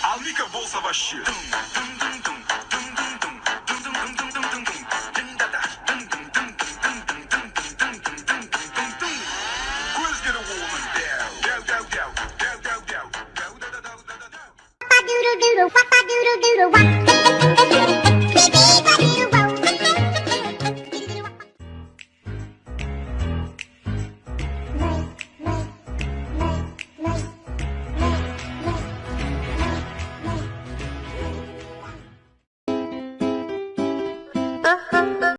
Almika bol savaşçı. Doodle doodle, wop a doodle doodle wop.